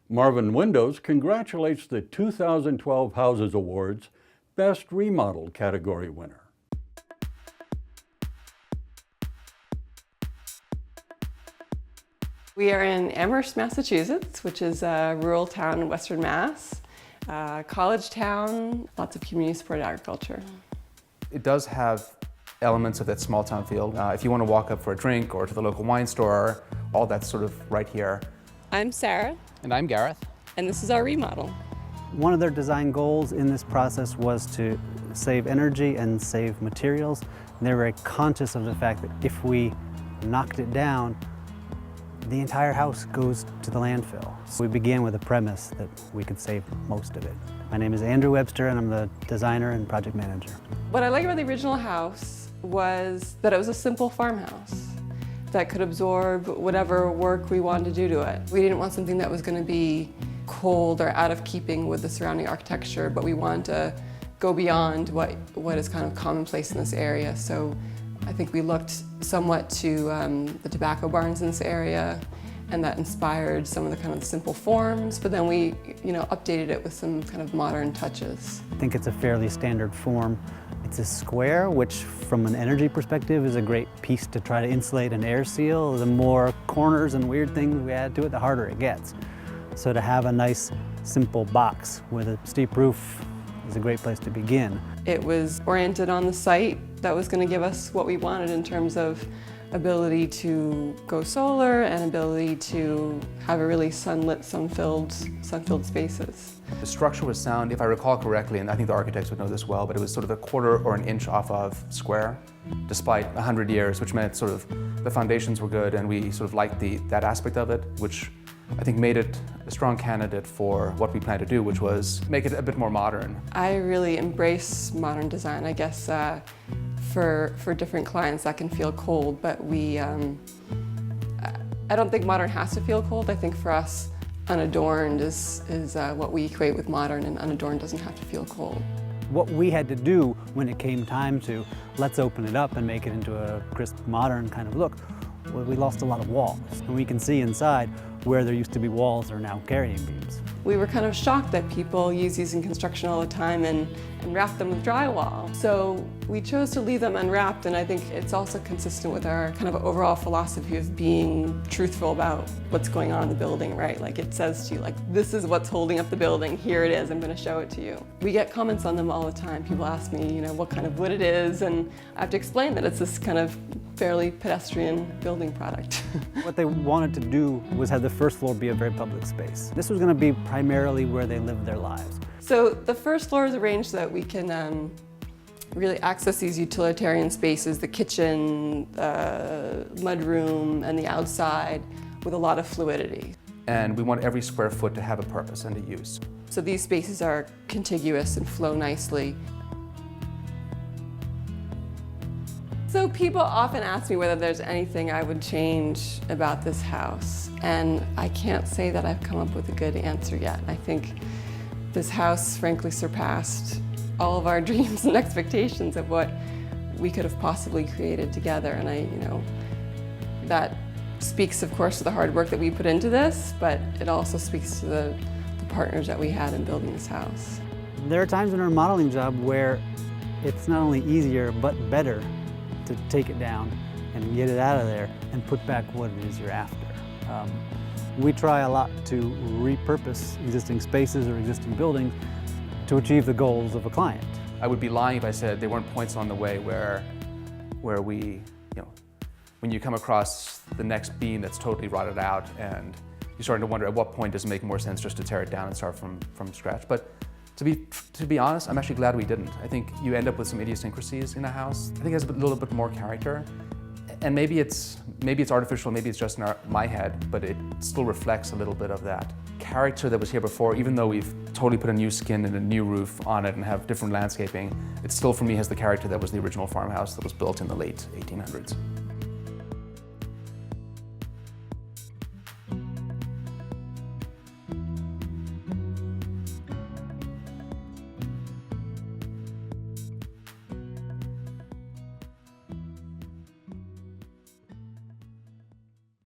Marvin Windows congratulates the 2012 Houses Awards Best Remodel category winner. We are in Amherst, Massachusetts, which is a rural town in Western Mass. College town, lots of community-supported agriculture. It does have elements of that small town feel. If you want to walk up for a drink or to the local wine store, all that's sort of right here. I'm Sarah. And I'm Gareth. And this is our remodel. One of their design goals in this process was to save energy and save materials. And they're very conscious of the fact that if we knocked it down, the entire house goes to the landfill. So we began with a premise that we could save most of it. My name is Andrew Webster and I'm the designer and project manager. What I like about the original house was that it was a simple farmhouse that could absorb whatever work we wanted to do to it. We didn't want something that was going to be cold or out of keeping with the surrounding architecture, but we wanted to go beyond what is kind of commonplace in this area. So I think we looked somewhat to the tobacco barns in this area, and that inspired some of the kind of simple forms, but then we updated it with some kind of modern touches. I think it's a fairly standard form. It's a square, which from an energy perspective is a great piece to try to insulate and air seal. The more corners and weird things we add to it, the harder it gets. So to have a nice, simple box with a steep roof is a great place to begin. It was oriented on the site that was going to give us what we wanted in terms of ability to go solar and ability to have a really sunlit, sun-filled spaces. The structure was sound, if I recall correctly, and I think the architects would know this well, but it was sort of a quarter or an inch off of square, despite 100 years, which meant sort of the foundations were good and we sort of liked that aspect of it, which I think made it a strong candidate for what we plan to do, which was make it a bit more modern. I really embrace modern design. I guess for different clients that can feel cold, but I don't think modern has to feel cold. I think for us, unadorned is what we equate with modern, and unadorned doesn't have to feel cold. What we had to do when it came time to let's open it up and make it into a crisp, modern kind of look, well, we lost a lot of walls. And we can see inside where there used to be walls are now carrying beams. We were kind of shocked that people use these in construction all the time and wrap them with drywall. So we chose to leave them unwrapped, and I think it's also consistent with our kind of overall philosophy of being truthful about what's going on in the building, right? Like it says to you, like, this is what's holding up the building, here it is, I'm going to show it to you. We get comments on them all the time. People ask me, what kind of wood it is, and I have to explain that it's this kind of fairly pedestrian building product. What they wanted to do was have the first floor be a very public space. This was going to be primarily where they lived their lives. So the first floor is arranged so that we can really access these utilitarian spaces, the kitchen, the mudroom, and the outside with a lot of fluidity. And we want every square foot to have a purpose and a use. So these spaces are contiguous and flow nicely. So people often ask me whether there's anything I would change about this house, and I can't say that I've come up with a good answer yet. I think this house frankly surpassed all of our dreams and expectations of what we could have possibly created together, and that speaks of course to the hard work that we put into this, but it also speaks to the partners that we had in building this house. There are times in our modeling job where it's not only easier but better to take it down and get it out of there and put back what it is you're after. We try a lot to repurpose existing spaces or existing buildings to achieve the goals of a client. I would be lying if I said there weren't points on the way where we, when you come across the next beam that's totally rotted out and you're starting to wonder at what point does it make more sense just to tear it down and start from scratch. But to be honest, I'm actually glad we didn't. I think you end up with some idiosyncrasies in a house. I think it has a little bit more character. And maybe it's artificial, maybe it's just in my head, but it still reflects a little bit of that character that was here before. Even though we've totally put a new skin and a new roof on it and have different landscaping, it still for me has the character that was the original farmhouse that was built in the late 1800s.